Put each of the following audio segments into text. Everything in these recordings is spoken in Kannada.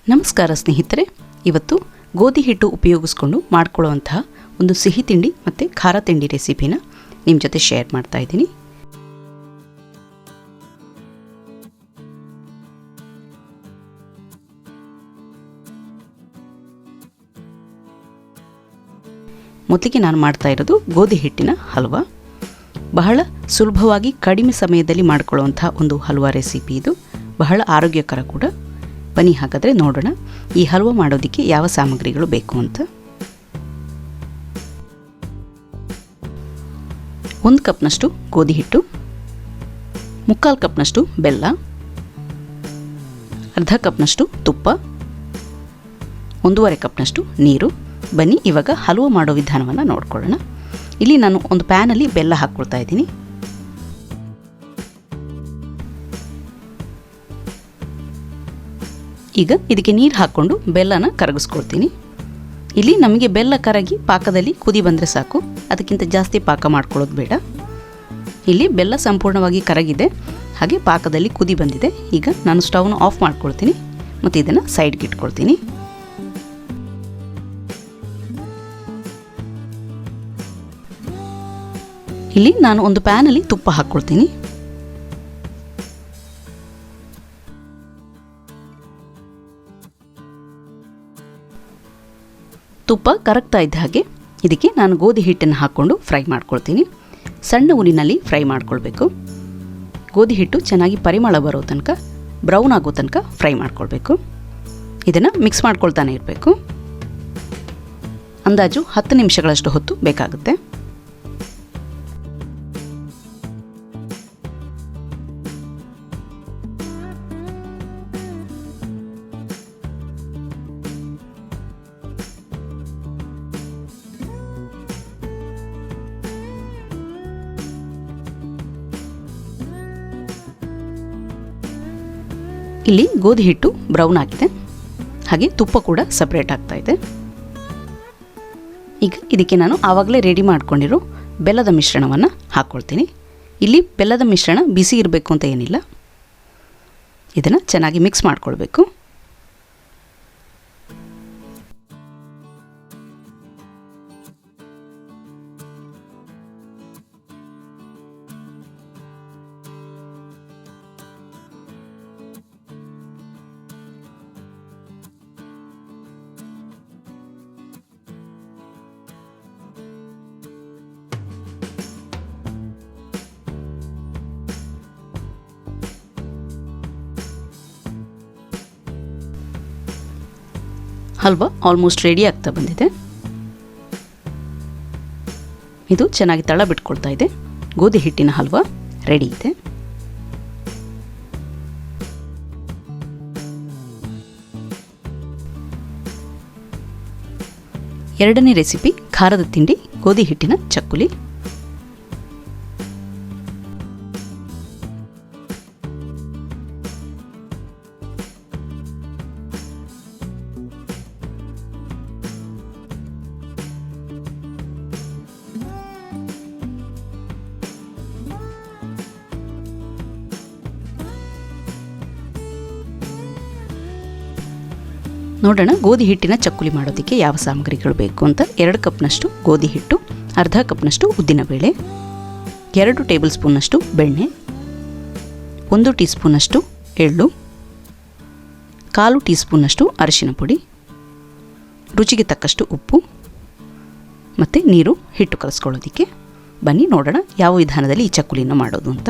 ನಮಸ್ಕಾರ ಸ್ನೇಹಿತರೆ, ಇವತ್ತು ಗೋಧಿ ಹಿಟ್ಟು ಉಪಯೋಗಿಸ್ಕೊಂಡು ಮಾಡ್ಕೊಳ್ಳುವಂತಹ ಒಂದು ಸಿಹಿ ತಿಂಡಿ ಮತ್ತು ಖಾರ ತಿಂಡಿ ರೆಸಿಪಿನ ನಿಮ್ಮ ಜೊತೆ ಶೇರ್ ಮಾಡ್ತಾ ಇದ್ದೀನಿ. ಮೊದಲಿಗೆ ನಾನು ಮಾಡ್ತಾ ಇರೋದು ಗೋಧಿ ಹಿಟ್ಟಿನ ಹಲ್ವಾ. ಬಹಳ ಸುಲಭವಾಗಿ ಕಡಿಮೆ ಸಮಯದಲ್ಲಿ ಮಾಡ್ಕೊಳ್ಳುವಂಥ ಒಂದು ಹಲ್ವಾ ರೆಸಿಪಿ ಇದು. ಬಹಳ ಆರೋಗ್ಯಕರ ಕೂಡ. ಬನ್ನಿ ಹಾಗಾದರೆ ನೋಡೋಣ ಈ ಹಲ್ವಾ ಮಾಡೋದಕ್ಕೆ ಯಾವ ಸಾಮಗ್ರಿಗಳು ಬೇಕು ಅಂತ. 1 ಕಪ್ನಷ್ಟು ಗೋಧಿ ಹಿಟ್ಟು, 3/4 ಕಪ್ನಷ್ಟು ಬೆಲ್ಲ, ಅರ್ಧ ಕಪ್ನಷ್ಟು ತುಪ್ಪ, 1/2 ಕಪ್ನಷ್ಟು ನೀರು. ಬನ್ನಿ ಇವಾಗ ಹಲ್ವಾ ಮಾಡೋ ವಿಧಾನವನ್ನು ನೋಡ್ಕೊಳ್ಳೋಣ. ಇಲ್ಲಿ ನಾನು ಒಂದು ಪ್ಯಾನಲ್ಲಿ ಬೆಲ್ಲ ಹಾಕ್ಕೊಳ್ತಾ ಇದ್ದೀನಿ. ಈಗ ಇದಕ್ಕೆ ನೀರು ಹಾಕ್ಕೊಂಡು ಬೆಲ್ಲನ ಕರಗಿಸ್ಕೊಳ್ತೀನಿ. ಇಲ್ಲಿ ನಮಗೆ ಬೆಲ್ಲ ಕರಗಿ ಪಾಕದಲ್ಲಿ ಕುದಿ ಬಂದರೆ ಸಾಕು, ಅದಕ್ಕಿಂತ ಜಾಸ್ತಿ ಪಾಕ ಮಾಡ್ಕೊಳ್ಳೋದು ಬೇಡ. ಇಲ್ಲಿ ಬೆಲ್ಲ ಸಂಪೂರ್ಣವಾಗಿ ಕರಗಿದೆ, ಹಾಗೆ ಪಾಕದಲ್ಲಿ ಕುದಿ ಬಂದಿದೆ. ಈಗ ನಾನು ಸ್ಟವ್ನ ಆಫ್ ಮಾಡ್ಕೊಳ್ತೀನಿ ಮತ್ತು ಇದನ್ನು ಸೈಡ್ಗೆ ಇಟ್ಕೊಳ್ತೀನಿ. ಇಲ್ಲಿ ನಾನು ಒಂದು ಪ್ಯಾನಲ್ಲಿ ತುಪ್ಪ ಹಾಕ್ಕೊಳ್ತೀನಿ. ತುಪ್ಪ ಕರಗ್ತಾ ಇದ್ದ ಹಾಗೆ ಇದಕ್ಕೆ ನಾನು ಗೋಧಿ ಹಿಟ್ಟನ್ನು ಹಾಕ್ಕೊಂಡು ಫ್ರೈ ಮಾಡ್ಕೊಳ್ತೀನಿ. ಸಣ್ಣ ಉರಿನಲ್ಲಿ ಫ್ರೈ ಮಾಡ್ಕೊಳ್ಬೇಕು. ಗೋಧಿ ಹಿಟ್ಟು ಚೆನ್ನಾಗಿ ಪರಿಮಳ ಬರೋ ತನಕ, ಬ್ರೌನ್ ಆಗೋ ತನಕ ಫ್ರೈ ಮಾಡ್ಕೊಳ್ಬೇಕು. ಇದನ್ನು ಮಿಕ್ಸ್ ಮಾಡ್ಕೊಳ್ತಾನೆ ಇರಬೇಕು. ಅಂದಾಜು 10 ನಿಮಿಷಗಳಷ್ಟು ಹೊತ್ತು ಬೇಕಾಗುತ್ತೆ. ಇಲ್ಲಿ ಗೋಧಿ ಹಿಟ್ಟು ಬ್ರೌನ್ ಆಗಿದೆ, ಹಾಗೆ ತುಪ್ಪ ಕೂಡ ಸಪ್ರೇಟ್ ಆಗ್ತಾ ಇದೆ. ಈಗ ಇದಕ್ಕೆ ನಾನು ಆವಾಗಲೇ ರೆಡಿ ಮಾಡ್ಕೊಂಡಿರೋ ಬೆಲ್ಲದ ಮಿಶ್ರಣವನ್ನು ಹಾಕ್ಕೊಳ್ತೀನಿ. ಇಲ್ಲಿ ಬೆಲ್ಲದ ಮಿಶ್ರಣ ಬಿಸಿ ಇರಬೇಕು ಅಂತ ಏನಿಲ್ಲ. ಇದನ್ನು ಚೆನ್ನಾಗಿ ಮಿಕ್ಸ್ ಮಾಡ್ಕೊಳ್ಬೇಕು. ಹಲ್ವಾ ಆಲ್ಮೋಸ್ಟ್ ರೆಡಿ ಆಗ್ತಾ ಬಂದಿದೆ. ಇದು ಚೆನ್ನಾಗಿ ತಳ ಬಿಟ್ಕೊಳ್ತಾ ಇದೆ. ಗೋಧಿ ಹಿಟ್ಟಿನ ಹಲ್ವಾ ರೆಡಿ ಇದೆ. ಎರಡನೇ ರೆಸಿಪಿ ಖಾರದ ತಿಂಡಿ ಗೋಧಿ ಹಿಟ್ಟಿನ ಚಕ್ಕುಲಿ. ನೋಡೋಣ ಗೋಧಿ ಹಿಟ್ಟಿನ ಚಕ್ಕುಲಿ ಮಾಡೋದಕ್ಕೆ ಯಾವ ಸಾಮಗ್ರಿಗಳು ಬೇಕು ಅಂತ. 2 ಕಪ್ನಷ್ಟು ಗೋಧಿ ಹಿಟ್ಟು, ಅರ್ಧ ಕಪ್ನಷ್ಟು ಉದ್ದಿನಬೇಳೆ, 2 ಟೇಬಲ್ ಸ್ಪೂನ್ನಷ್ಟು ಬೆಣ್ಣೆ, 1 ಟೀ ಸ್ಪೂನ್ನಷ್ಟು ಎಳ್ಳು, 1/4 ಟೀ ಸ್ಪೂನ್ನಷ್ಟು ಅರಿಶಿನ ಪುಡಿ, ರುಚಿಗೆ ತಕ್ಕಷ್ಟು ಉಪ್ಪು ಮತ್ತು ನೀರು ಹಿಟ್ಟು ಕಲಿಸ್ಕೊಳ್ಳೋದಕ್ಕೆ. ಬನ್ನಿ ನೋಡೋಣ ಯಾವ ವಿಧಾನದಲ್ಲಿ ಈ ಚಕ್ಕುಲಿನ ಮಾಡೋದು ಅಂತ.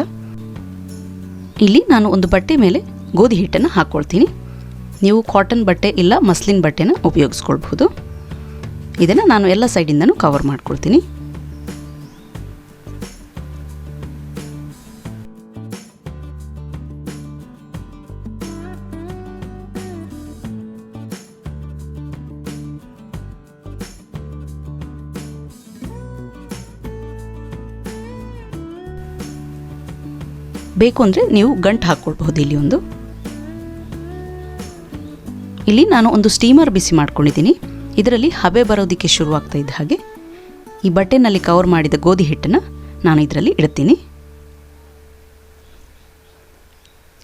ಇಲ್ಲಿ ನಾನು ಒಂದು ಬಟ್ಟೆ ಮೇಲೆ ಗೋಧಿ ಹಿಟ್ಟನ್ನು ಹಾಕ್ಕೊಳ್ತೀನಿ. ನೀವು ಕಾಟನ್ ಬಟ್ಟೆ ಇಲ್ಲ ಮಸ್ಲಿನ್ ಬಟ್ಟೆನ ಉಪಯೋಗಿಸ್ಕೊಳ್ಬಹುದು. ಇದನ್ನು ನಾನು ಎಲ್ಲ ಸೈಡಿಂದನೂ ಕವರ್ ಮಾಡ್ಕೊಳ್ತೀನಿ. ಬೇಕು ಅಂದರೆ ನೀವು ಗಂಟು ಹಾಕ್ಕೊಳ್ಬಹುದು. ಇಲ್ಲಿ ನಾನು ಒಂದು ಸ್ಟೀಮರ್ ಬಿಸಿ ಮಾಡ್ಕೊಂಡಿದ್ದೀನಿ. ಇದರಲ್ಲಿ ಹಬೆ ಬರೋದಕ್ಕೆ ಶುರುವಾಗ್ತಾ ಇದ್ದ ಹಾಗೆ ಈ ಬಟ್ಟೆನಲ್ಲಿ ಕವರ್ ಮಾಡಿದ ಗೋಧಿ ಹಿಟ್ಟನ್ನು ನಾನು ಇದರಲ್ಲಿ ಇಡ್ತೀನಿ.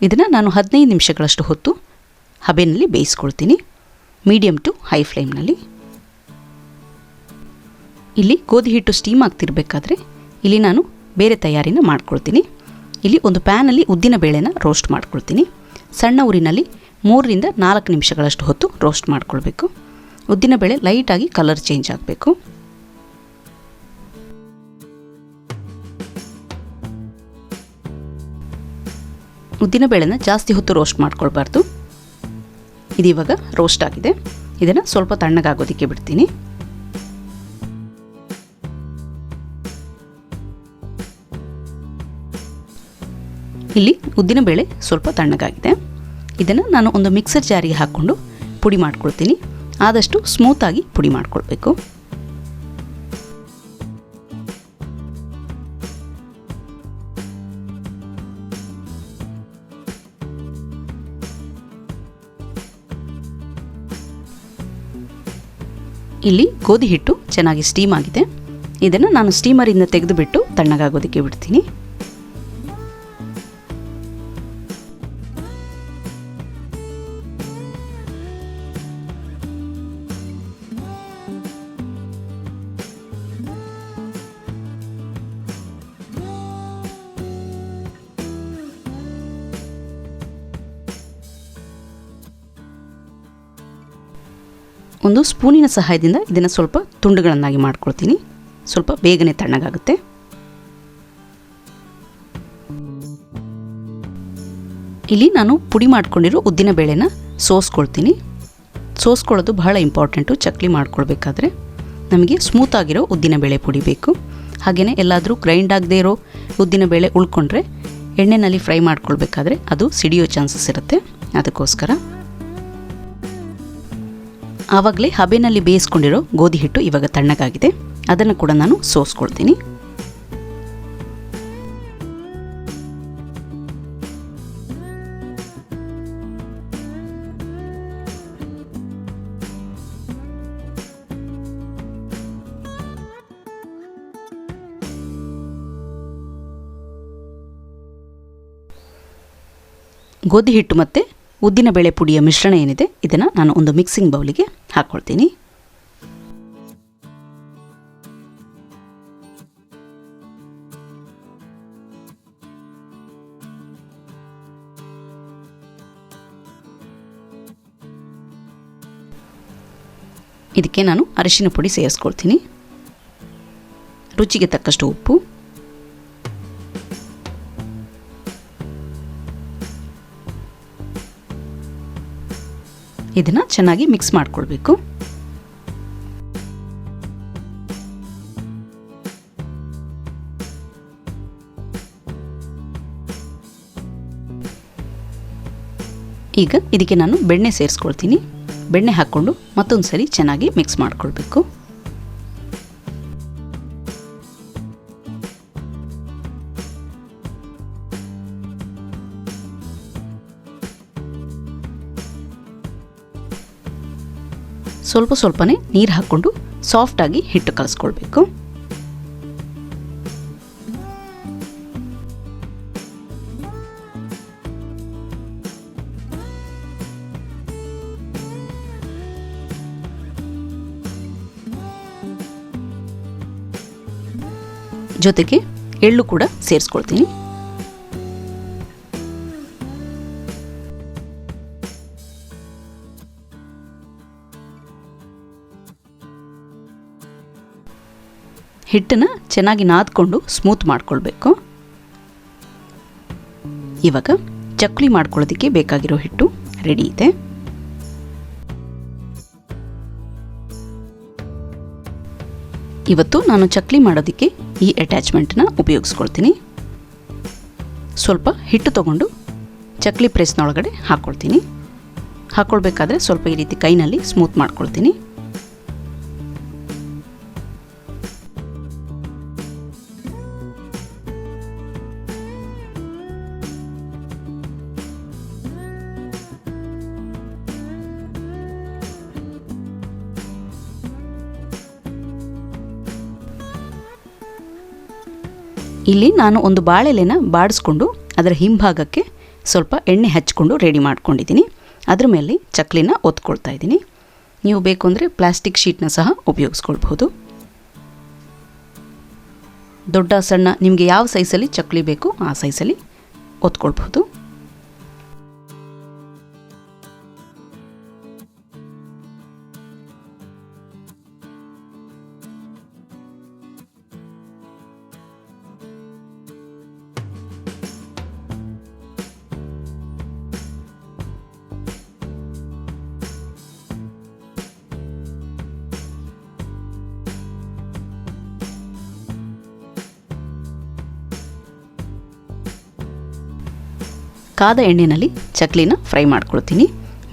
ಇದನ್ನು ನಾನು 15 ನಿಮಿಷಗಳಷ್ಟು ಹೊತ್ತು ಹಬೆಯಲ್ಲಿ ಬೇಯಿಸ್ಕೊಳ್ತೀನಿ, ಮೀಡಿಯಮ್ ಟು ಹೈ ಫ್ಲೇಮ್ನಲ್ಲಿ. ಇಲ್ಲಿ ಗೋಧಿ ಹಿಟ್ಟು ಸ್ಟೀಮ್ ಆಗ್ತಿರಬೇಕಾದ್ರೆ ಇಲ್ಲಿ ನಾನು ಬೇರೆ ತಯಾರಿನ ಮಾಡ್ಕೊಳ್ತೀನಿ. ಇಲ್ಲಿ ಒಂದು ಪ್ಯಾನಲ್ಲಿ ಉದ್ದಿನ ಬೇಳೆನ ರೋಸ್ಟ್ ಮಾಡ್ಕೊಳ್ತೀನಿ. ಸಣ್ಣ ಉರಿನಲ್ಲಿ 3 ರಿಂದ 4 ನಿಮಿಷಗಳಷ್ಟು ಹೊತ್ತು ರೋಸ್ಟ್ ಮಾಡ್ಕೊಳ್ಬೇಕು. ಉದ್ದಿನ ಬೇಳೆ ಲೈಟಾಗಿ ಕಲರ್ ಚೇಂಜ್ ಆಗಬೇಕು. ಉದ್ದಿನ ಬೇಳೆನ ಜಾಸ್ತಿ ಹೊತ್ತು ರೋಸ್ಟ್ ಮಾಡ್ಕೊಳ್ಬಾರ್ದು. ಇದಿವಾಗ ರೋಸ್ಟ್ ಆಗಿದೆ. ಇದನ್ನು ಸ್ವಲ್ಪ ತಣ್ಣಗಾಗೋದಕ್ಕೆ ಬಿಡ್ತೀನಿ. ಇಲ್ಲಿ ಉದ್ದಿನಬೇಳೆ ಸ್ವಲ್ಪ ತಣ್ಣಗಾಗಿದೆ. ಇದನ್ನು ನಾನು ಒಂದು ಮಿಕ್ಸರ್ ಜಾರಿಗೆ ಹಾಕ್ಕೊಂಡು ಪುಡಿ ಮಾಡ್ಕೊಳ್ತೀನಿ. ಆದಷ್ಟು ಸ್ಮೂತಾಗಿ ಪುಡಿ ಮಾಡ್ಕೊಳ್ಬೇಕು. ಇಲ್ಲಿ ಗೋಧಿ ಹಿಟ್ಟು ಚೆನ್ನಾಗಿ ಸ್ಟೀಮ್ ಆಗಿದೆ. ಇದನ್ನು ನಾನು ಸ್ಟೀಮರಿಂದ ತೆಗೆದುಬಿಟ್ಟು ತಣ್ಣಗಾಗೋದಕ್ಕೆ ಬಿಡ್ತೀನಿ. ಒಂದು ಸ್ಪೂನಿನ ಸಹಾಯದಿಂದ ಇದನ್ನು ಸ್ವಲ್ಪ ತುಂಡುಗಳನ್ನಾಗಿ ಮಾಡ್ಕೊಳ್ತೀನಿ. ಸ್ವಲ್ಪ ಬೇಗನೆ ತಣ್ಣಗಾಗುತ್ತೆ. ಇಲ್ಲಿ ನಾನು ಪುಡಿ ಮಾಡ್ಕೊಂಡಿರೋ ಉದ್ದಿನ ಬೇಳೆನ ಸೋಸ್ಕೊಳ್ತೀನಿ. ಸೋಸ್ಕೊಳ್ಳೋದು ಬಹಳ ಇಂಪಾರ್ಟೆಂಟು. ಚಕ್ಲಿ ಮಾಡ್ಕೊಳ್ಬೇಕಾದ್ರೆ ನಮಗೆ ಸ್ಮೂತಾಗಿರೋ ಉದ್ದಿನ ಬೇಳೆ ಪುಡಿ ಬೇಕು. ಹಾಗೆಯೇ ಎಲ್ಲಾದರೂ ಗ್ರೈಂಡ್ ಆಗದೇ ಇರೋ ಉದ್ದಿನ ಬೇಳೆ ಉಳ್ಕೊಂಡ್ರೆ ಎಣ್ಣೆಯಲ್ಲಿ ಫ್ರೈ ಮಾಡ್ಕೊಳ್ಬೇಕಾದ್ರೆ ಅದು ಸಿಡಿಯೋ ಚಾನ್ಸಸ್ ಇರುತ್ತೆ. ಅದಕ್ಕೋಸ್ಕರ ಆವಾಗಲೇ ಹಬೆನಲ್ಲಿ ಬೇಯಿಸ್ಕೊಂಡಿರೋ ಗೋಧಿ ಹಿಟ್ಟು ಇವಾಗ ತಣ್ಣಗಾಗಿದೆ. ಅದನ್ನು ಕೂಡ ನಾನು ಸೋಸ್ಕೊಳ್ತೀನಿ. ಗೋಧಿ ಹಿಟ್ಟು ಮತ್ತು ಉದ್ದಿನ ಬೇಳೆ ಪುಡಿಯ ಮಿಶ್ರಣ ಏನಿದೆ ಇದನ್ನು ನಾನು ಒಂದು ಮಿಕ್ಸಿಂಗ್ ಬೌಲಿಗೆ ಹಾಕ್ಕೊಳ್ತೀನಿ. ಇದಕ್ಕೆ ನಾನು ಅರಿಶಿನ ಪುಡಿ ಸೇರಿಸ್ಕೊಳ್ತೀನಿ. ರುಚಿಗೆ ತಕ್ಕಷ್ಟು ಉಪ್ಪು, ಇದನ್ನು ಚೆನ್ನಾಗಿ ಮಿಕ್ಸ್ ಮಾಡಿಕೊಳ್ಬೇಕು. ಈಗ ಇದಕ್ಕೆ ನಾನು ಬೆಣ್ಣೆ ಸೇರಿಸ್ಕೊಳ್ತೀನಿ. ಬೆಣ್ಣೆ ಹಾಕ್ಕೊಂಡು ಮತ್ತೊಂದು ಸರಿ ಚೆನ್ನಾಗಿ ಮಿಕ್ಸ್ ಮಾಡಿಕೊಳ್ಬೇಕು. ಸ್ವಲ್ಪ ಸ್ವಲ್ಪನೇ ನೀರು ಹಾಕ್ಕೊಂಡು ಸಾಫ್ಟಾಗಿ ಹಿಟ್ಟು ಕಲಿಸ್ಕೊಳ್ಬೇಕು. ಜೊತೆಗೆ ಎಳ್ಳು ಕೂಡ ಸೇರಿಸ್ಕೊಳ್ತೀನಿ. ಹಿಟ್ಟನ್ನು ಚೆನ್ನಾಗಿ ನಾದ್ಕೊಂಡು ಸ್ಮೂತ್ ಮಾಡ್ಕೊಳ್ಬೇಕು. ಇವಾಗ ಚಕ್ಲಿ ಮಾಡ್ಕೊಳ್ಳೋದಕ್ಕೆ ಬೇಕಾಗಿರೋ ಹಿಟ್ಟು ರೆಡಿ ಇದೆ. ಇವತ್ತು ನಾನು ಚಕ್ಲಿ ಮಾಡೋದಕ್ಕೆ ಈ ಅಟ್ಯಾಚ್ಮೆಂಟ್ನ ಉಪಯೋಗಿಸ್ಕೊಳ್ತೀನಿ. ಸ್ವಲ್ಪ ಹಿಟ್ಟು ತಗೊಂಡು ಚಕ್ಲಿ ಪ್ರೆಸ್ನೊಳಗಡೆ ಹಾಕ್ಕೊಳ್ತೀನಿ. ಹಾಕ್ಕೊಳ್ಬೇಕಾದ್ರೆ ಸ್ವಲ್ಪ ಈ ರೀತಿ ಕೈನಲ್ಲಿ ಸ್ಮೂತ್ ಮಾಡ್ಕೊಳ್ತೀನಿ. ಇಲ್ಲಿ ನಾನು ಒಂದು ಬಾಳೆಲೆನ ಬಾಡಿಸ್ಕೊಂಡು ಅದರ ಹಿಂಭಾಗಕ್ಕೆ ಸ್ವಲ್ಪ ಎಣ್ಣೆ ಹಚ್ಕೊಂಡು ರೆಡಿ ಮಾಡ್ಕೊಂಡಿದ್ದೀನಿ. ಅದ್ರ ಮೇಲೆ ಚಕ್ಲಿನ ಒತ್ಕೊಳ್ತಾ ಇದ್ದೀನಿ. ನೀವು ಬೇಕು ಅಂದರೆ ಪ್ಲಾಸ್ಟಿಕ್ ಶೀಟ್ನ ಸಹ ಉಪಯೋಗಿಸ್ಕೊಳ್ಬೋದು. ದೊಡ್ಡ ಸಣ್ಣ ನಿಮಗೆ ಯಾವ ಸೈಜಲ್ಲಿ ಚಕ್ಲಿ ಬೇಕು ಆ ಸೈಜಲ್ಲಿ ಒತ್ಕೊಳ್ಬೋದು. ಕಾದ ಎಣ್ಣೆಯಲ್ಲಿ ಚಕ್ಲಿನ ಫ್ರೈ ಮಾಡ್ಕೊಳ್ತೀನಿ.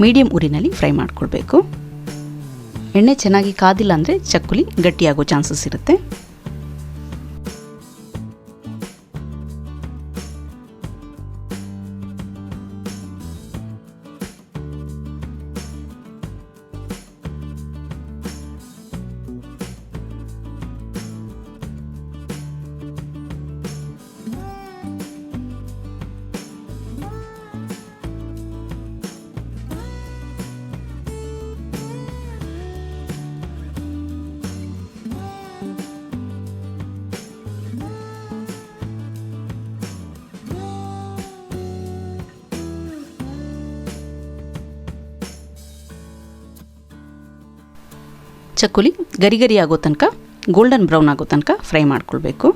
ಮೀಡಿಯಮ್ ಉರಿನಲ್ಲಿ ಫ್ರೈ ಮಾಡ್ಕೊಳ್ಬೇಕು. ಎಣ್ಣೆ ಚೆನ್ನಾಗಿ ಕಾದಿಲ್ಲ ಅಂದರೆ ಚಕ್ಕುಲಿ ಗಟ್ಟಿಯಾಗೋ ಚಾನ್ಸಸ್ ಇರುತ್ತೆ. ಚಕ್ಕುಲಿ ಗರಿ ಗರಿ ಆಗೋ ತನಕ, ಗೋಲ್ಡನ್ ಬ್ರೌನ್ ಆಗೋ ತನಕ ಫ್ರೈ ಮಾಡ್ಕೊಳ್ಬೇಕು.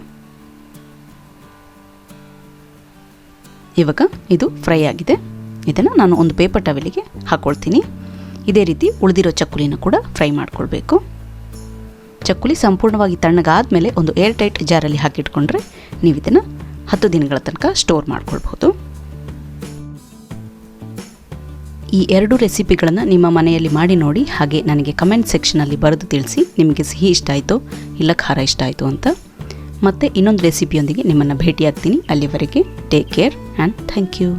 ಇವಾಗ ಇದು ಫ್ರೈ ಆಗಿದೆ. ಇದನ್ನು ನಾನು ಒಂದು ಪೇಪರ್ ಟವೆಲಿಗೆ ಹಾಕ್ಕೊಳ್ತೀನಿ. ಇದೇ ರೀತಿ ಉಳಿದಿರೋ ಚಕ್ಕುಲಿನ ಕೂಡ ಫ್ರೈ ಮಾಡ್ಕೊಳ್ಬೇಕು. ಚಕ್ಕುಲಿ ಸಂಪೂರ್ಣವಾಗಿ ತಣ್ಣಗಾದ ಮೇಲೆ ಒಂದು ಏರ್ ಟೈಟ್ ಜಾರಲ್ಲಿ ಹಾಕಿಟ್ಕೊಂಡ್ರೆ ನೀವು ಇದನ್ನು 10 ದಿನಗಳ ತನಕ ಸ್ಟೋರ್ ಮಾಡ್ಕೊಳ್ಬೋದು. ಈ 2 ರೆಸಿಪಿಗಳನ್ನು ನಿಮ್ಮ ಮನೆಯಲ್ಲಿ ಮಾಡಿ ನೋಡಿ, ಹಾಗೆ ನನಗೆ ಕಮೆಂಟ್ ಸೆಕ್ಷನಲ್ಲಿ ಬರೆದು ತಿಳಿಸಿ ನಿಮಗೆ ಸಿಹಿ ಇಷ್ಟ ಆಯಿತು ಇಲ್ಲ ಖಾರ ಇಷ್ಟ ಆಯಿತು ಅಂತ. ಮತ್ತೆ ಇನ್ನೊಂದು ರೆಸಿಪಿಯೊಂದಿಗೆ ನಿಮ್ಮನ್ನು ಭೇಟಿಯಾಗ್ತೀನಿ. ಅಲ್ಲಿವರೆಗೆ take care and thank you.